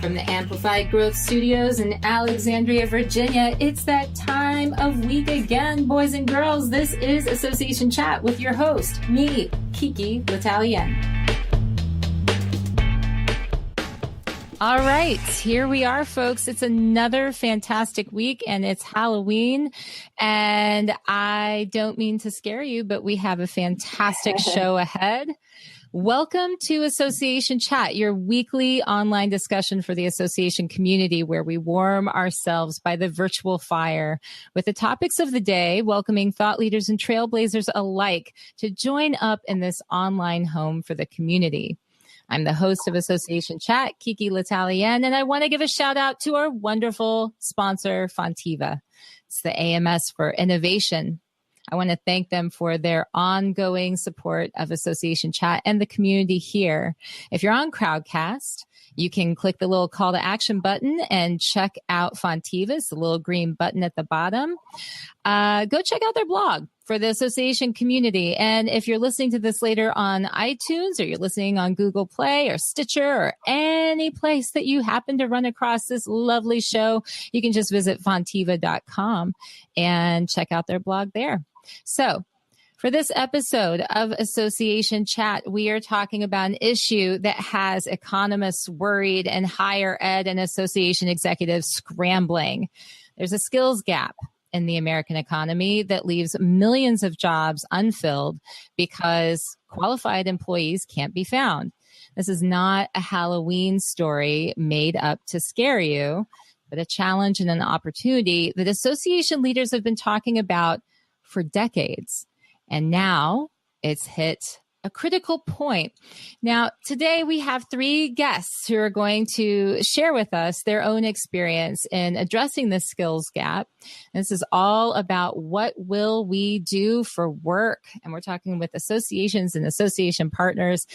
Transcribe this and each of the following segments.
From the Amplified Growth Studios in Alexandria, Virginia, it's that time of week again, boys and girls. This is Association Chat with your host, me, Kiki L'Italien. All right, here we are, folks. It's another fantastic week, and it's Halloween. And I don't mean to scare you, but we have a fantastic show ahead. Welcome to Association Chat, your weekly online discussion for the association community, where we warm ourselves by the virtual fire with the topics of the day, welcoming thought leaders and trailblazers alike to join up in this online home for the community. I'm the host of Association Chat, Kiki L'Italien, and I want to give a shout out to our wonderful sponsor, Fontiva. It's the AMS for innovation. I want to thank them for their ongoing support of Association Chat and the community here. If you're on Crowdcast, you can click the little call to action button and check out Fontiva, the little green button at the bottom. Go check out their blog for the association community. And if you're listening to this later on iTunes, or you're listening on Google Play or Stitcher or any place that you happen to run across this lovely show, you can just visit fontiva.com and check out their blog there. So for this episode of Association Chat, we are talking about an issue that has economists worried and higher ed and association executives scrambling. There's a skills gap in the American economy that leaves millions of jobs unfilled because qualified employees can't be found. This is not a Halloween story made up to scare you, but a challenge and an opportunity that association leaders have been talking about for decades. And now it's hit a critical point. Now, today we have three guests who are going to share with us their own experience in addressing this skills gap. This is all about what will we do for work. And we're talking with associations and association partners.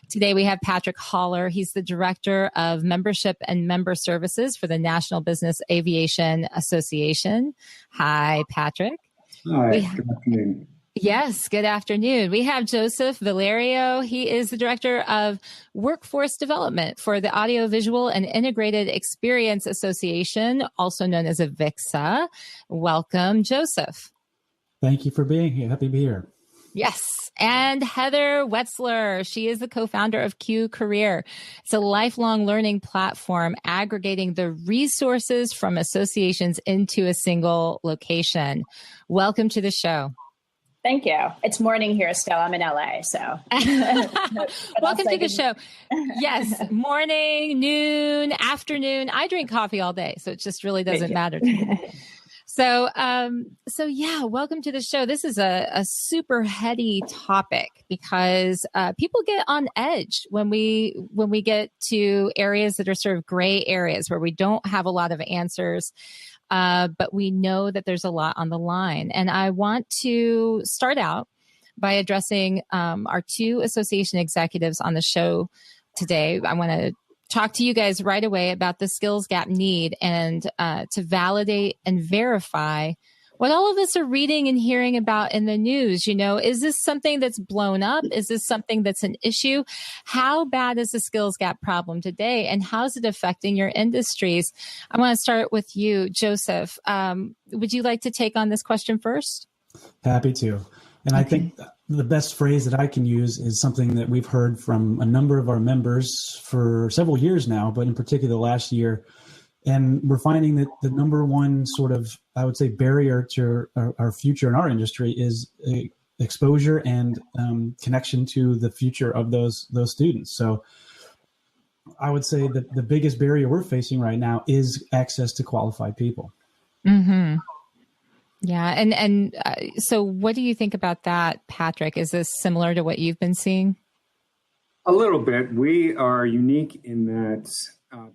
Today we have Patrick Haller. He's the Director of Membership and Member Services for the National Business Aviation Association. Hi, Patrick. Hi, good afternoon. Yes, good afternoon. We have Joseph Valerio. He is the Director of Workforce Development for the Audiovisual and Integrated Experience Association, also known as AVIXA. Welcome, Joseph. Thank you for being here. Happy to be here. Yes. And Heather Wetzler. She is the co-founder of Q Career. It's a lifelong learning platform aggregating the resources from associations into a single location. Welcome to the show. Thank you. It's morning here still. I'm in LA, so. Welcome to the show. Yes, morning, noon, afternoon. I drink coffee all day, so it just really doesn't matter to me. So yeah, welcome to the show. This is a super heady topic because people get on edge when we get to areas that are sort of gray areas where we don't have a lot of answers. But we know that there's a lot on the line. And I want to start out by addressing our two association executives on the show today. I want to talk to you guys right away about the skills gap need and to validate and verify what all of us are reading and hearing about in the news. You know, is this something that's blown up? Is this something that's an issue? How bad is the skills gap problem today? And how is it affecting your industries? I want to start with you, Joseph. Would you like to take on this question first? Happy to. And I think the best phrase that I can use is something that we've heard from a number of our members for several years now, but in particular last year. And we're finding that the number one sort of, I would say, barrier to our future in our industry is exposure and connection to the future of those students. So I would say that the biggest barrier we're facing right now is access to qualified people. Mm-hmm. Yeah. And so what do you think about that, Patrick? Is this similar to what you've been seeing? A little bit. We are unique in that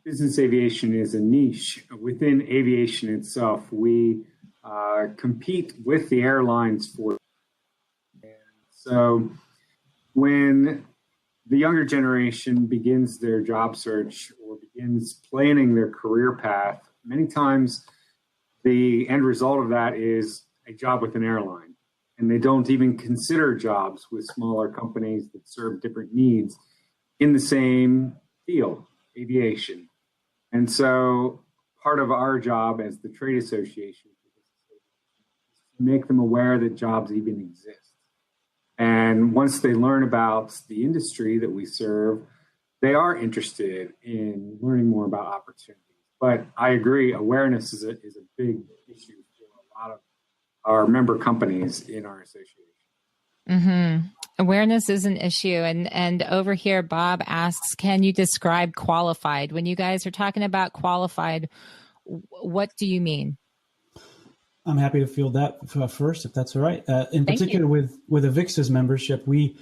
business aviation is a niche. Within aviation itself, we compete with the airlines for. And so when the younger generation begins their job search or begins planning their career path, many times the end result of that is a job with an airline. And they don't even consider jobs with smaller companies that serve different needs in the same field, aviation. And so part of our job as the trade association is to make them aware that jobs even exist. And once they learn about the industry that we serve, they are interested in learning more about opportunities. But I agree, awareness is a big issue for a lot of our member companies in our association. Mm-hmm. Awareness is an issue. And over here, Bob asks, can you describe qualified? When you guys are talking about qualified, what do you mean? I'm happy to field that first, if that's all right. In particular, with AVIXA's membership, we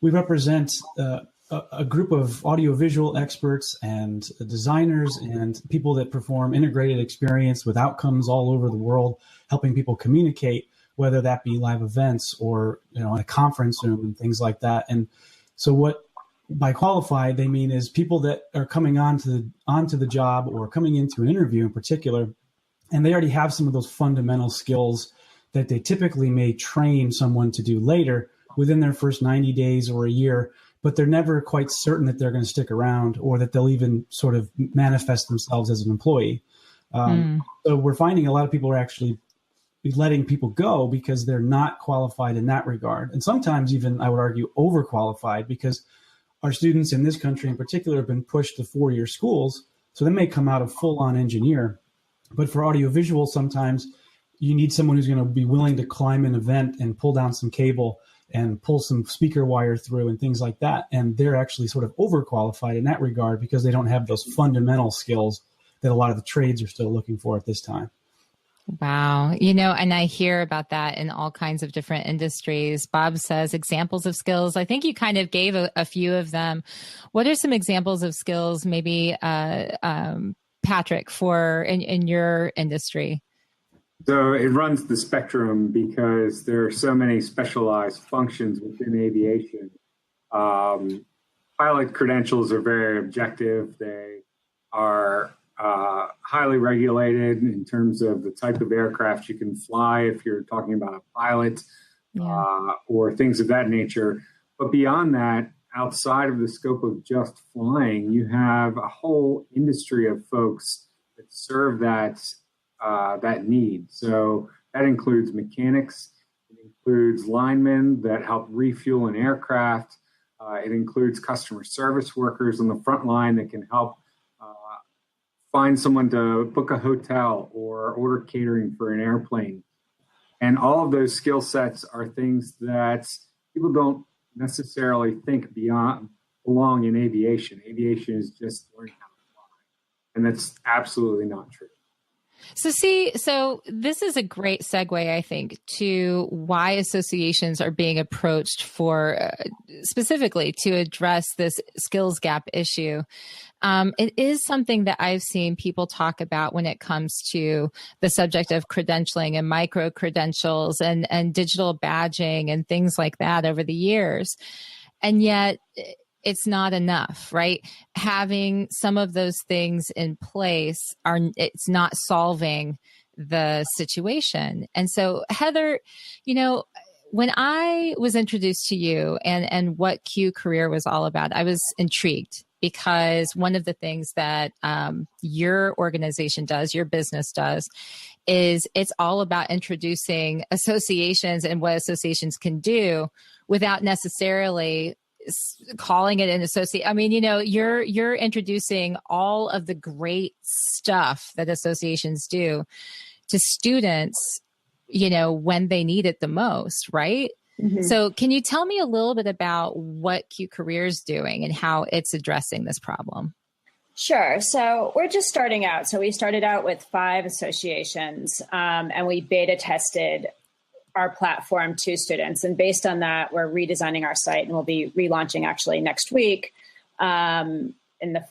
represent a group of audiovisual experts and designers and people that perform integrated experience with outcomes all over the world, helping people communicate, whether that be live events or in a conference room and things like that. And so what by qualified they mean is people that are coming onto the job or coming into an interview in particular, and they already have some of those fundamental skills that they typically may train someone to do later within their first 90 days or a year, but they're never quite certain that they're going to stick around or that they'll even sort of manifest themselves as an employee. So we're finding a lot of people are actually letting people go because they're not qualified in that regard. And sometimes even, I would argue, overqualified, because our students in this country in particular have been pushed to 4-year schools. So they may come out a full-on engineer. But for audiovisual, sometimes you need someone who's going to be willing to climb an event and pull down some cable and pull some speaker wire through and things like that. And they're actually sort of overqualified in that regard because they don't have those fundamental skills that a lot of the trades are still looking for at this time. Wow. And I hear about that in all kinds of different industries. Bob says examples of skills. I think you kind of gave a few of them. What are some examples of skills, maybe, Patrick, in your industry? So it runs the spectrum because there are so many specialized functions within aviation. Pilot credentials are very objective. They are highly regulated in terms of the type of aircraft you can fly if you're talking about a pilot, or things of that nature. But beyond that, outside of the scope of just flying, you have a whole industry of folks that serve that need. So that includes mechanics, it includes linemen that help refuel an aircraft, it includes customer service workers on the front line that can help find someone to book a hotel or order catering for an airplane. And all of those skill sets are things that people don't necessarily think belong in aviation. Aviation is just learning how to fly. And that's absolutely not true. So this is a great segue, I think, to why associations are being approached for specifically to address this skills gap issue. It is something that I've seen people talk about when it comes to the subject of credentialing and micro credentials and digital badging and things like that over the years. And yet it's not enough, right? Having some of those things in place it's not solving the situation. And so, Heather, when I was introduced to you and what Q Career was all about, I was intrigued because one of the things that your organization does, your business does, is it's all about introducing associations and what associations can do without necessarily calling it an associate. I mean, you're introducing all of the great stuff that associations do to students, when they need it the most, right? Mm-hmm. So can you tell me a little bit about what Q Career is doing and how it's addressing this problem? Sure. So we're just starting out. So we started out with 5 associations, and we beta tested our platform to students. And based on that, we're redesigning our site, and we'll be relaunching actually next week in the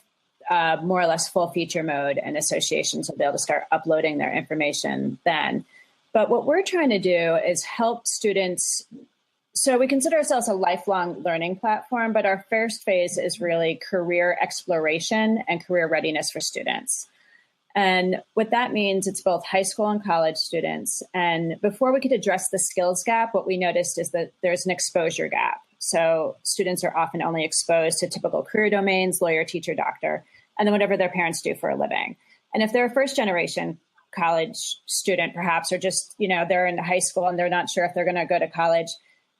more or less full feature mode, and associations will be able to start uploading their information then. But what we're trying to do is help students. So we consider ourselves a lifelong learning platform, but our first phase is really career exploration and career readiness for students. And what that means, it's both high school and college students. And before we could address the skills gap, what we noticed is that there's an exposure gap. So students are often only exposed to typical career domains, lawyer, teacher, doctor. and then whatever their parents do for a living. And if they're a first generation college student, perhaps, or just, they're in high school and they're not sure if they're going to go to college,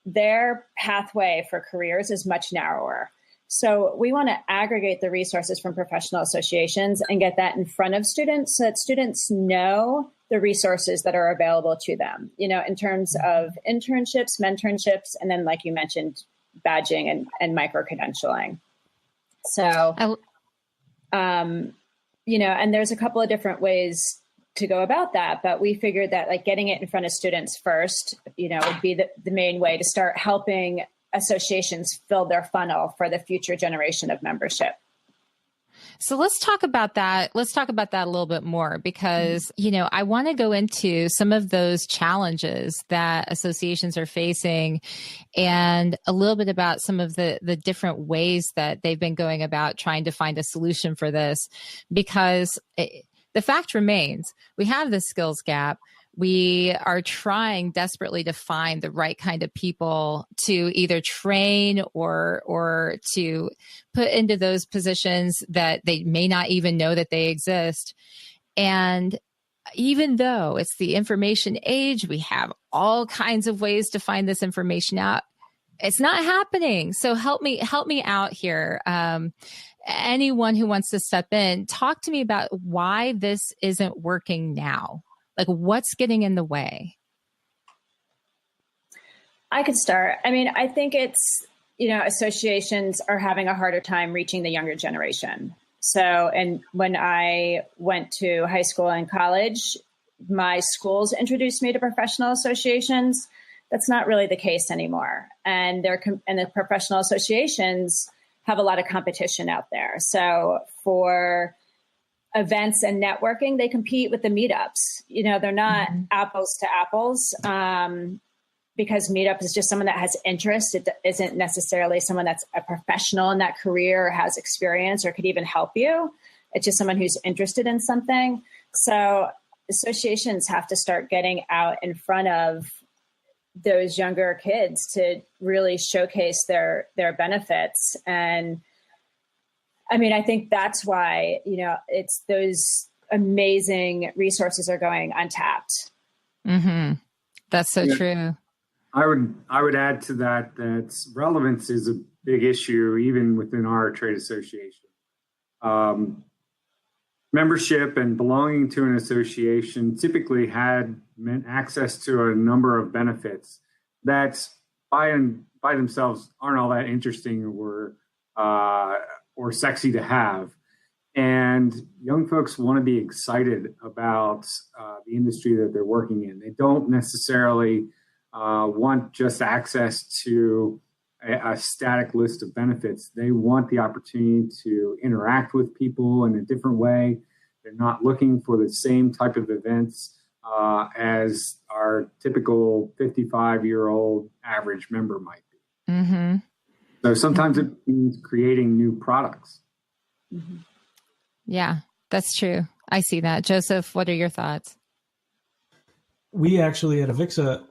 their pathway for careers is much narrower. So we want to aggregate the resources from professional associations and get that in front of students so that students know the resources that are available to them, in terms of internships, mentorships, and then, like you mentioned, badging and micro-credentialing. So, and there's a couple of different ways to go about that, but we figured that getting it in front of students first, would be the main way to start helping associations fill their funnel for the future generation of membership. So let's talk about that. Let's talk about that a little bit more because, I want to go into some of those challenges that associations are facing and a little bit about some of the different ways that they've been going about trying to find a solution for this, because the fact remains, we have this skills gap. We are trying desperately to find the right kind of people to either train or to put into those positions that they may not even know that they exist. And even though it's the information age, we have all kinds of ways to find this information out. It's not happening. So help me out here. Anyone who wants to step in, talk to me about why this isn't working now. What's getting in the way? I could start. I think it's, associations are having a harder time reaching the younger generation. So, and when I went to high school and college, my schools introduced me to professional associations. That's not really the case anymore. And the professional associations have a lot of competition out there. So for events and networking, they compete with the meetups. They're not apples to apples because meetup is just someone that has interest. It isn't necessarily someone that's a professional in that career or has experience or could even help you. It's just someone who's interested in something. So associations have to start getting out in front of those younger kids to really showcase their benefits. And I think that's why, it's those amazing resources are going untapped. Mm-hmm. That's so true. I would add to that relevance is a big issue, even within our trade association. Membership and belonging to an association typically had access to a number of benefits that by themselves aren't all that interesting or sexy to have. And young folks want to be excited about the industry that they're working in. They don't necessarily want just access to a static list of benefits. They want the opportunity to interact with people in a different way. They're not looking for the same type of events as our typical 55-year-old average member might be. Mm-hmm. So sometimes it means creating new products. Mm-hmm. Yeah, that's true. I see that. Joseph, what are your thoughts? We actually at AVIXA,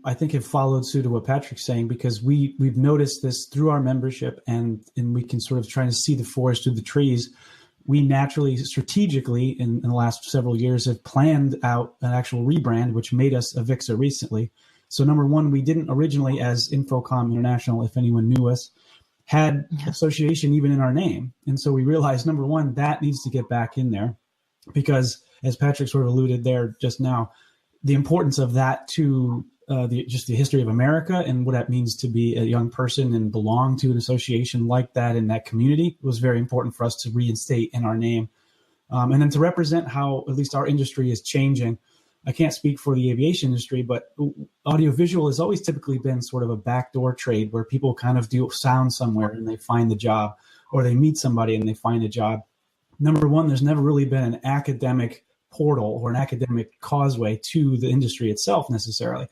I think have followed suit of what Patrick's saying, because we've noticed this through our membership and we can sort of try to see the forest through the trees. We naturally, strategically, in the last several years, have planned out an actual rebrand, which made us AVIXA recently. So number one, we didn't originally, as InfoComm International, if anyone knew us, had association even in our name. And so we realized, number one, that needs to get back in there because, as Patrick sort of alluded there just now, the importance of that to just the history of America and what that means to be a young person and belong to an association like that in that community was very important for us to reinstate in our name. And then to represent how at least our industry is changing. I can't speak for the aviation industry, but audiovisual has always typically been sort of a backdoor trade where people kind of do sound somewhere and they find the job, or they meet somebody and they find a job. Number one, there's never really been an academic portal or an academic causeway to the industry itself necessarily.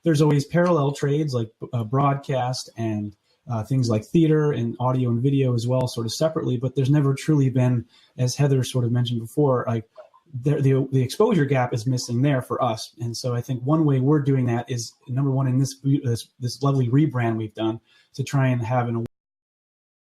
There's always parallel trades like broadcast and things like theater and audio and video as well, sort of separately, but there's never truly been, as Heather sort of mentioned before, like the exposure gap is missing there for us. And so I think one way we're doing that is, number one, in this lovely rebrand we've done, to try and have an